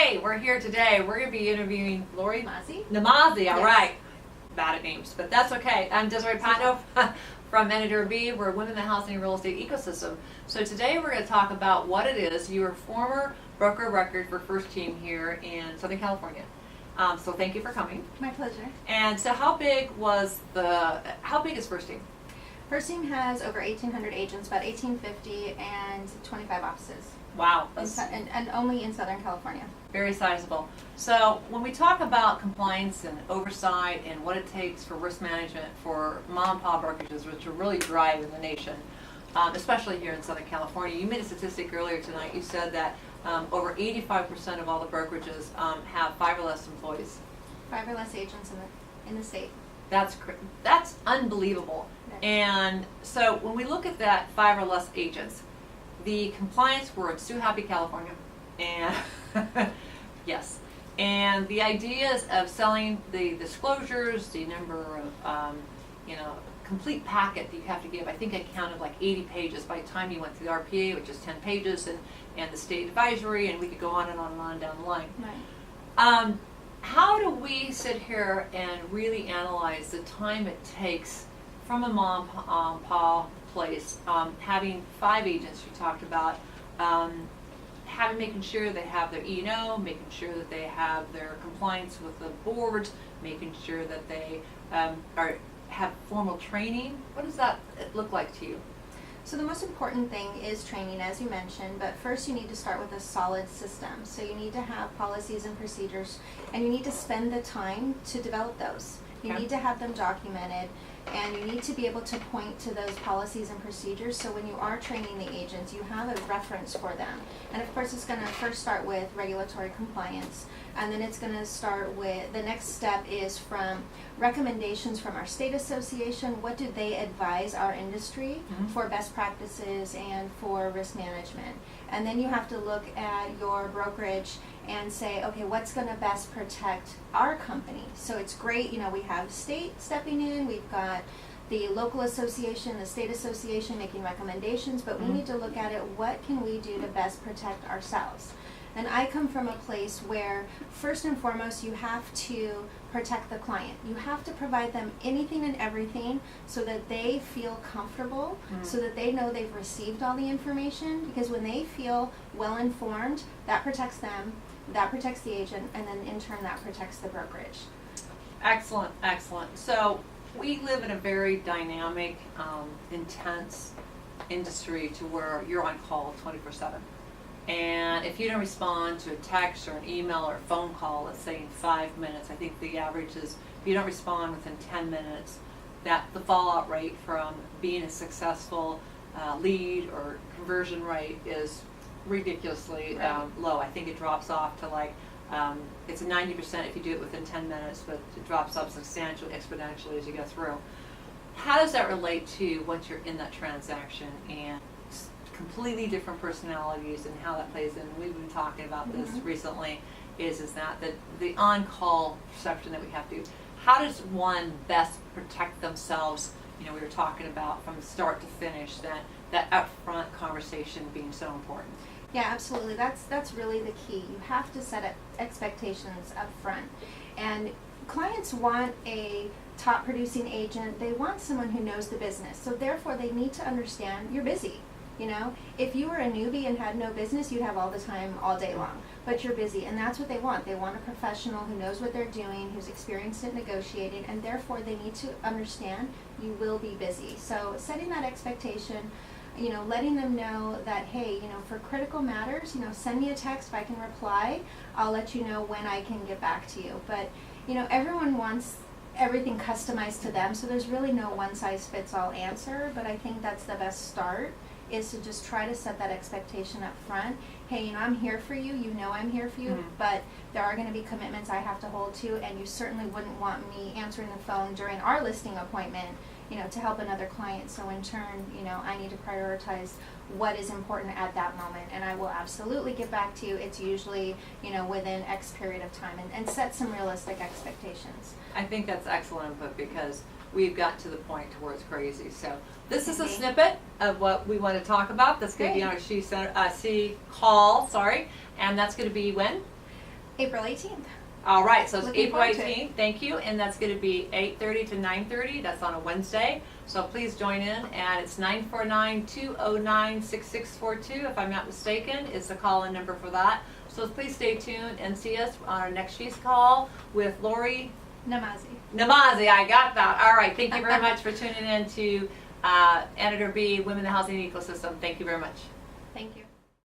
Okay, we're here today. We're going to be interviewing Lori Namazi. Namazi, all Yes. right. Bad at names, but that's okay. I'm Desiree Pando from NAWRB. We're Women in the Housing and Real Estate Ecosystem. So today we're going to talk about what it is. You are former broker of record for First Team here in Southern California. So thank you for coming. My pleasure. And so how big is First Team? First Team has over 1,800 agents, about 1,850, and 25 offices. Wow. And only in Southern California. Very sizable. So when we talk about compliance and oversight and what it takes for risk management for mom and pop brokerages, which are really driving the nation, especially here in Southern California, you made a statistic earlier tonight. You said that over 85% of all the brokerages have 5 or less employees. 5 or less agents in the state. That's unbelievable. Yes. And so when we look at that 5 or less agents, the compliance, we're in Sue Happy, California, and yes, and the ideas of selling the disclosures, the number of complete packet that you have to give. I think I counted like 80 pages by the time you went through the RPA, which is 10 pages, and the state advisory, and we could go on and on and on down the line. Right. How do we sit here and really analyze the time it takes from a mom pa place, having 5 agents you talked about, making sure they have their E&O, making sure that they have their compliance with the boards, making sure that they have formal training? What does that look like to you? So the most important thing is training, as you mentioned, but first you need to start with a solid system. So you need to have policies and procedures, and you need to spend the time to develop those. You Okay. need to have them documented, and you need to be able to point to those policies and procedures, so when you are training the agents, you have a reference for them. And of course, it's going to first start with regulatory compliance, and then it's going to start with, the next step is from recommendations from our state association. What do they advise our industry for best practices and for risk management? And then you have to look at your brokerage and say, okay, what's going to best protect our company? So it's great, we have state stepping in, we've got the local association, the state association making recommendations, but we need to look at it, what can we do to best protect ourselves? And I come from a place where, first and foremost, you have to protect the client. You have to provide them anything and everything so that they feel comfortable, so that they know they've received all the information, because when they feel well informed, that protects them, that protects the agent, and then in turn that protects the brokerage. Excellent, excellent. So we live in a very dynamic, intense industry to where you're on call 24/7. And if you don't respond to a text or an email or a phone call, let's say in 5 minutes, I think the average is if you don't respond within 10 minutes, that the fallout rate from being a successful lead or conversion rate is ridiculously low. I think it drops off to like, it's a 90% if you do it within 10 minutes, but it drops off substantially, exponentially as you go through. How does that relate to once you're in that transaction and completely different personalities and how that plays in? We've been talking about this recently, is that the on-call perception that we have to do. How does one best protect themselves? We were talking about from start to finish, that upfront conversation being so important. Yeah, absolutely. That's really the key. You have to set expectations up front. And clients want a top producing agent. They want someone who knows the business. So therefore they need to understand you're busy. If you were a newbie and had no business, you'd have all the time all day long, but you're busy, and that's what they want. They want a professional who knows what they're doing, who's experienced at negotiating, and therefore they need to understand you will be busy. So setting that expectation, letting them know that, hey, for critical matters, send me a text. If I can reply, I'll let you know when I can get back to you. But, everyone wants everything customized to them, so there's really no one-size-fits-all answer, but I think that's the best start, is to just try to set that expectation up front. Hey, I'm here for you, I'm here for you, but there are going to be commitments I have to hold to, and you certainly wouldn't want me answering the phone during our listing appointment, to help another client. So in turn, I need to prioritize what is important at that moment, and I will absolutely get back to you. It's usually, within X period of time, and set some realistic expectations. I think that's excellent input, because we've got to the point to where it's crazy. So this is a snippet of what we want to talk about. That's going to be on our sheCall, and that's going to be when? April 18th. All right, so it's Looking April forward to it. 18th, thank you, and that's going to be 8:30 to 9:30, that's on a Wednesday. So please join in, and it's 949-209-6642, if I'm not mistaken, is the call-in number for that. So please stay tuned and see us on our next sheCall with Lori Namazi. Namazi. I got that. All right, thank you very much for tuning in to NAWRB Women in the Housing Ecosystem. Thank you very much. Thank you.